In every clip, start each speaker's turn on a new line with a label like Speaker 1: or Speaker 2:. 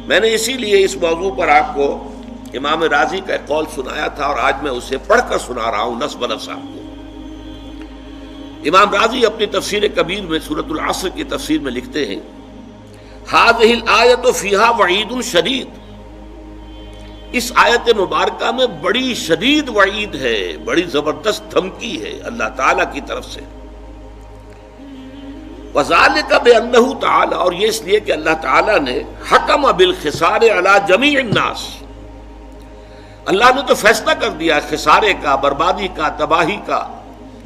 Speaker 1: میں نے اسی لیے اس موضوع پر آپ کو امام رازی کا ایک قول سنایا تھا، اور آج میں اسے پڑھ کر سنا رہا ہوں نصب نفس آپ کو۔ امام رازی اپنی تفسیر کبیر میں سورۃ العصر کی تفسیر میں لکھتے ہیں، هذه الآیۃ فیہا وعید شدید، اس آیت مبارکہ میں بڑی شدید وعید ہے، بڑی زبردست دھمکی ہے اللہ تعالیٰ کی طرف سے۔ وذالک بانہ تعالی، اور یہ اس لیے کہ اللہ تعالیٰ نے حکم بالخسار علی جمیع الناس، اللہ نے تو فیصلہ کر دیا خسارے کا، بربادی کا، تباہی کا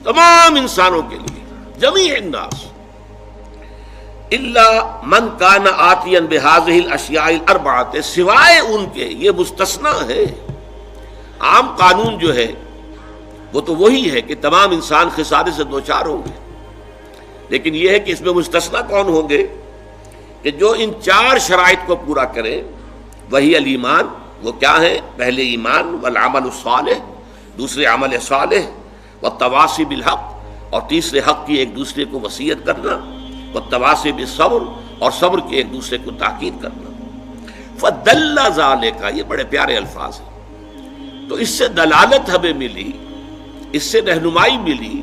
Speaker 1: تمام انسانوں کے لیے، جمیع الناس، الا من کان آتیا بہذہ الاشیاء الاربعۃ، سوائے ان کے، یہ مستثنا ہے۔ عام قانون جو ہے وہ تو وہی ہے کہ تمام انسان خسارے سے دوچار ہوں گے، لیکن یہ ہے کہ اس میں مستثنا کون ہوں گے کہ جو ان 4 شرائط کو پورا کریں، وہی الایمان، وہ کیا ہے؟ پہلے ایمان، والعمل الصالح، دوسرے عمل صالح، والتواصی بالحق، اور تیسرے حق کی ایک دوسرے کو وصیت کرنا، والتواصی بالصبر، اور صبر کی ایک دوسرے کو تاکید کرنا۔ فدل ذالک، یہ بڑے پیارے الفاظ ہیں، تو اس سے دلالت ہمیں ملی، اس سے رہنمائی ملی،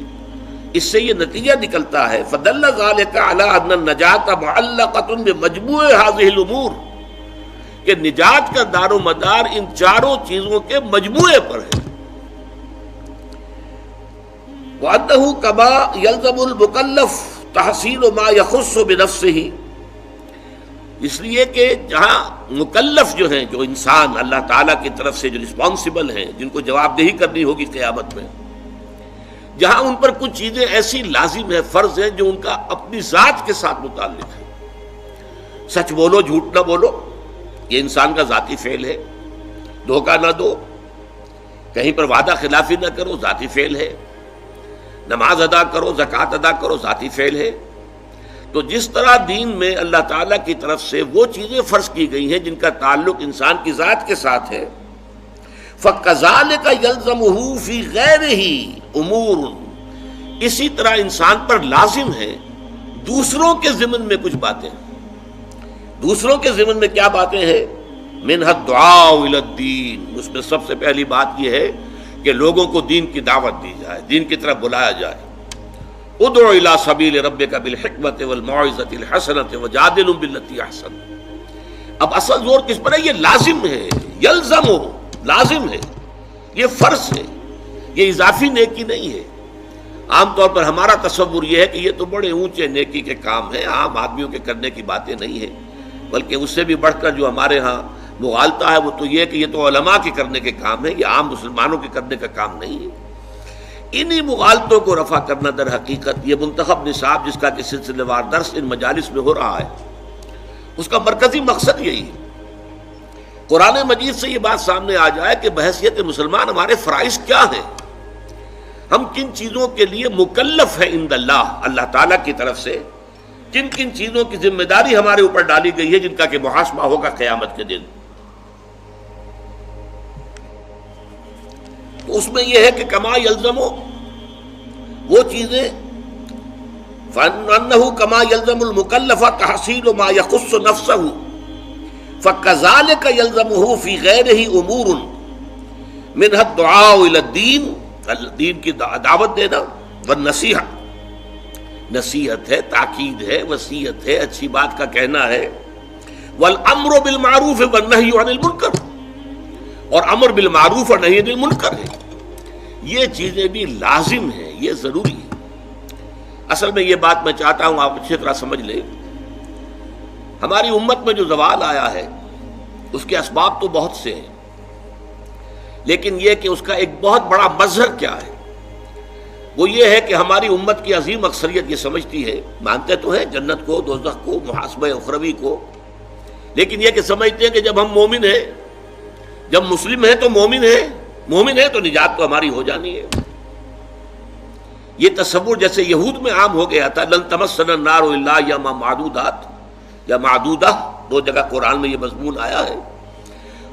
Speaker 1: اس سے یہ نتیجہ نکلتا ہے فدل ذالک علی ان النجاۃ معلقۃ بمجموع هذه الامور، کہ نجات کا دار و مدار ان 4 چیزوں کے مجموعے پر ہے۔ وَأَنَّهُ كَمَا يَلْزَمُ الْمُكَلَّفَ تَحْصِيلُ مَا يَخُصُّ بِنَفْسِهِ، اس لیے کہ جہاں مکلف جو ہیں، جو انسان اللہ تعالیٰ کی طرف سے جو رسپانسبل ہیں، جن کو جواب دہی کرنی ہوگی قیامت میں، جہاں ان پر کچھ چیزیں ایسی لازم ہے، فرض ہیں، جو ان کا اپنی ذات کے ساتھ متعلق ہے۔ سچ بولو، جھوٹ نہ بولو، یہ انسان کا ذاتی فعل ہے۔ دھوکہ نہ دو، کہیں پر وعدہ خلافی نہ کرو، ذاتی فعل ہے۔ نماز ادا کرو، زکوٰۃ ادا کرو، ذاتی فعل ہے۔ تو جس طرح دین میں اللہ تعالیٰ کی طرف سے وہ چیزیں فرض کی گئی ہیں جن کا تعلق انسان کی ذات کے ساتھ ہے، فَكَذَلِكَ يَلْزَمُهُ فِي غَيْرِهِ أُمُورٌ، اسی طرح انسان پر لازم ہے دوسروں کے ضمن میں کچھ باتیں۔ دوسروں کے ضمن میں کیا باتیں ہیں؟ مِنْهَا الدُّعَاءُ إِلَى الدِّينِ، اس میں سب سے پہلی بات یہ ہے کہ لوگوں کو دین کی دعوت دی جائے، دین کی طرف بلایا جائے۔ ادعو الی سبیل ربک بالحکمت والموعظۃ الحسنۃ وجادلہم باللتی احسن۔ اب اصل زور کس پر ہے؟ یہ لازم ہے، یلزم، لازم ہے، یہ فرض ہے، یہ اضافی نیکی نہیں ہے۔ عام طور پر ہمارا تصور یہ ہے کہ یہ تو بڑے اونچے نیکی کے کام ہیں، عام آدمیوں کے کرنے کی باتیں نہیں ہیں، بلکہ اس سے بھی بڑھ کر جو ہمارے ہاں مغالطہ ہے وہ تو یہ کہ یہ تو علماء کے کرنے کے کام ہے، یہ عام مسلمانوں کے کرنے کا کام نہیں ہے۔ انہی مغالطوں کو رفع کرنا در حقیقت یہ منتخب نصاب جس کا کہ سلسلہ وار درس ان مجالس میں ہو رہا ہے، اس کا مرکزی مقصد یہی ہے۔ قرآن مجید سے یہ بات سامنے آ جائے کہ بحیثیت مسلمان ہمارے فرائض کیا ہیں، ہم کن چیزوں کے لیے مکلف ہیں عند اللہ، اللہ تعالیٰ کی طرف سے کن کن چیزوں کی ذمہ داری ہمارے اوپر ڈالی گئی ہے جن کا کہ محاسبہ ہوگا قیامت کے دن۔ تو اس میں یہ ہے کہ کما یلزم، وہ چیزیں فَأَنَّهُ كَمَا يَلْزَمُ الْمُكَلَّفَ تَحْصِيلُ مَا يَخُصُّ نَفْسَهُ فَكَذَلِكَ يَلْزَمُهُ فِي غَيْرِهِ أُمُورٌ مِنْهَا الدُّعَاءُ إِلَى الدِّينِ، دین کی دعوت دینا، والنصیحہ، نصیحت ہے، تاکید ہے، وصیت ہے، اچھی بات کا کہنا ہے، والامر بالمعروف والنہی عن المنکر، اور امر بالمعروف اور نہی عن المنکر ہے۔ یہ چیزیں بھی لازم ہیں، یہ ضروری ہے۔ اصل میں یہ بات میں چاہتا ہوں آپ اچھی طرح سمجھ لیں، ہماری امت میں جو زوال آیا ہے اس کے اسباب تو بہت سے ہیں، لیکن یہ کہ اس کا ایک بہت بڑا مظہر کیا ہے، وہ یہ ہے کہ ہماری امت کی عظیم اکثریت یہ سمجھتی ہے، مانتے تو ہیں جنت کو، دوزخ کو، محاسبہ اخروی کو، لیکن یہ کہ سمجھتے ہیں کہ جب ہم مومن ہیں، جب مسلم ہیں تو مومن ہیں، مومن ہیں تو نجات تو ہماری ہو جانی ہے۔ یہ تصور جیسے یہود میں عام ہو گیا تھا، لن تمسنا النار الا ایاما معدودات یا معدودہ، 2 جگہ قرآن میں یہ مضمون آیا ہے،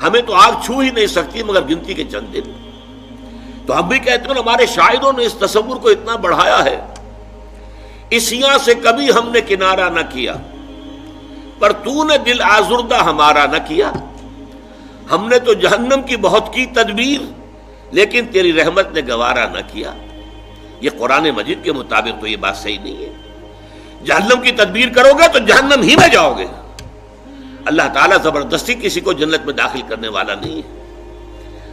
Speaker 1: ہمیں تو آگ چھو ہی نہیں سکتی مگر گنتی کے چند دن۔ تو ہم بھی کہتے ہیں ہمارے شاعروں نے اس تصور کو اتنا بڑھایا ہے، اس یاں سے کبھی ہم نے کنارہ نہ کیا، پر تو نے دل آزردہ ہمارا نہ کیا، ہم نے تو جہنم کی بہت کی تدبیر لیکن تیری رحمت نے گوارا نہ کیا۔ یہ قرآن مجید کے مطابق تو یہ بات صحیح نہیں ہے۔ جہنم کی تدبیر کرو گے تو جہنم ہی میں جاؤ گے۔ اللہ تعالیٰ زبردستی کسی کو جنت میں داخل کرنے والا نہیں ہے،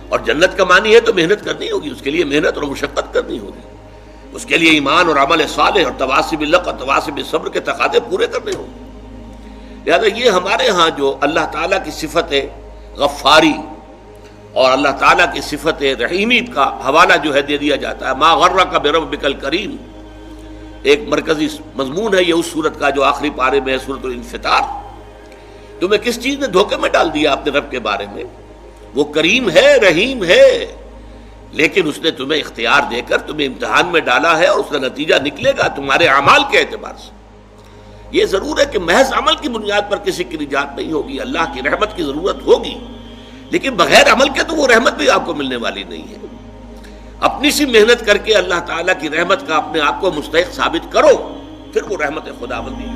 Speaker 1: اور جنت کا معنی ہے تو محنت کرنی ہوگی، اس کے لیے محنت اور مشقت کرنی ہوگی، اس کے لیے ایمان اور عمل صالح اور تواصی بالحق اور تواصی بالصبر کے تقاضے پورے کرنے ہوں۔ لہٰذا یہ ہمارے ہاں جو اللہ تعالیٰ کی صفت ہے غفاری اور اللہ تعالیٰ کی صفت رحیمی کا حوالہ جو ہے دے دیا جاتا ہے، ما غرک بربک الکریم، ایک مرکزی مضمون ہے یہ اس سورت کا جو آخری پارے میں ہے، سورۃ الانفطار۔ تمہیں کس چیز نے دھوکے میں ڈال دیا اپنے رب کے بارے میں؟ وہ کریم ہے، رحیم ہے، لیکن اس نے تمہیں اختیار دے کر تمہیں امتحان میں ڈالا ہے، اور اس کا نتیجہ نکلے گا تمہارے اعمال کے اعتبار سے۔ یہ ضرور ہے کہ محض عمل کی بنیاد پر کسی کی نجات نہیں ہوگی، اللہ کی رحمت کی ضرورت ہوگی، لیکن بغیر عمل کے تو وہ رحمت بھی آپ کو ملنے والی نہیں ہے۔ اپنی سی محنت کر کے اللہ تعالیٰ کی رحمت کا اپنے آپ کو مستحق ثابت کرو، پھر وہ رحمت خداوندی